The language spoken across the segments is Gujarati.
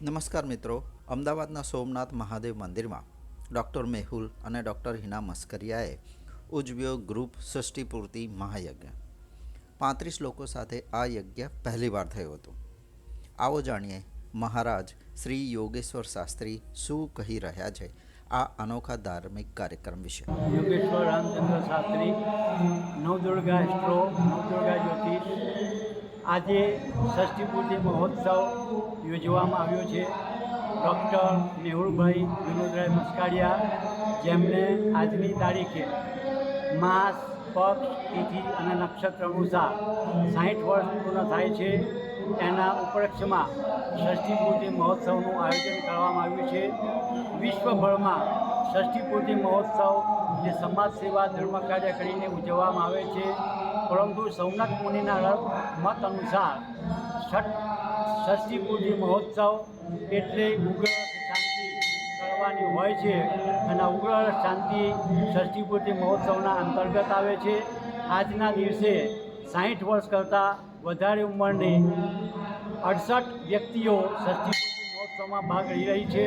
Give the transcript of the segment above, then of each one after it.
નમસ્કાર મિત્રો, અમદાવાદના સોમનાથ મહાદેવ મંદિરમાં ડૉક્ટર મેહુલ અને ડૉક્ટર હિના મસ્કરિયાએ ઉજવ્યો ગ્રુપ ષષ્ઠી પૂર્તિ મહાયજ્ઞ। 35 લોકો સાથે આ યજ્ઞ પહેલીવાર થયો હતો। આવો જાણીએ મહારાજ શ્રી યોગેશ્વર શાસ્ત્રી શું કહી રહ્યા છે આ અનોખા ધાર્મિક કાર્યક્રમ વિશે। યોગેશ્વર રામચંદ્ર શાસ્ત્રી, નવદુર્ગા એસ્ટ્રો, નવદુર્ગા જ્યોતિષ। આજે ષષ્ઠી પૂર્તિ મહોત્સવ યોજવામાં આવ્યો છે। ડૉક્ટર મેહુલભાઈ વિનોદભાઈ મસ્કાડિયા, જેમને આજની તારીખે માસ, પક્ષ, તિથિ અને નક્ષત્ર અનુસાર 60 વર્ષ પૂર્ણ થાય છે, એના ઉપલક્ષ્યમાં ષષ્ઠી પૂર્તિ મહોત્સવનું આયોજન કરવામાં આવ્યું છે। વિશ્વભરમાં ષષ્ઠી પૂર્તિ મહોત્સવ જે સમાજ સેવા ધર્મ કાર્ય કરીને ઉજવવામાં આવે છે, પરંતુ સોમનાથ મુનિના મત અનુસાર ષષ્ઠી પૂર્તિ મહોત્સવ એટલે ઉગ્ર શાંતિ કરવાની હોય છે, અને ઉગ્ર શાંતિ ષષ્ઠી પૂર્તિ મહોત્સવના અંતર્ગત આવે છે। આજના દિવસે 60 વર્ષ કરતાં વધારે ઉંમરની 68 વ્યક્તિઓ ષષ્ઠી પૂર્તિ મહોત્સવમાં ભાગ લઈ રહી છે।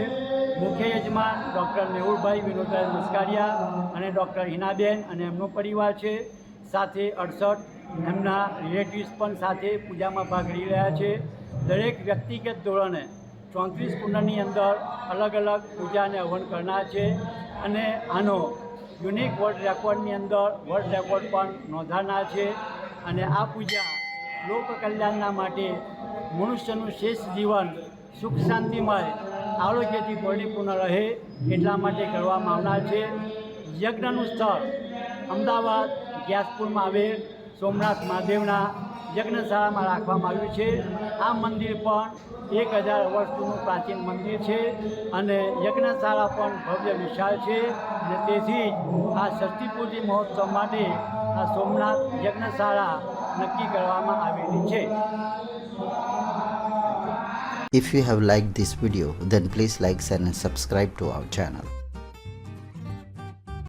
મુખ્ય યજમાન ડૉક્ટર મેહુલભાઈ વિનોદભાઈ મસ્કાડિયા અને ડૉક્ટર હિનાબેન અને એમનો પરિવાર છે, સાથે 68 એમના રિલેટિવ્સ પણ સાથે પૂજામાં ભાગ લઈ રહ્યા છે। દરેક વ્યક્તિગત ધોરણે 34 કુંડની અંદર અલગ અલગ પૂજાને હવન કરનાર છે, અને આનો યુનિક વર્લ્ડ રેકોર્ડની અંદર વર્લ્ડ રેકોર્ડ પણ નોંધાનાર છે। અને આ પૂજા લોક કલ્યાણના માટે મનુષ્યનું શ્રેષ્ઠ જીવન સુખ શાંતિમય આરોગ્યથી પરિપૂર્ણ રહે એટલા માટે કરવામાં આવનાર છે। યજ્ઞનું સ્થળ અમદાવાદ ગ્યાસપુરમાં આવેલ સોમનાથ મહાદેવના યજ્ઞશાળામાં રાખવામાં આવ્યું છે। આ મંદિર પણ 1000 વર્ષ જૂનું પ્રાચીન મંદિર છે, અને યજ્ઞશાળા પણ ભવ્ય વિશાળ છે, અને તેથી આ ષષ્ઠી પૂર્તિ મહોત્સવ માટે આ સોમનાથ યજ્ઞશાળા નક્કી કરવામાં આવેલી છે। If you have liked this video, then please like, share and subscribe to our channel.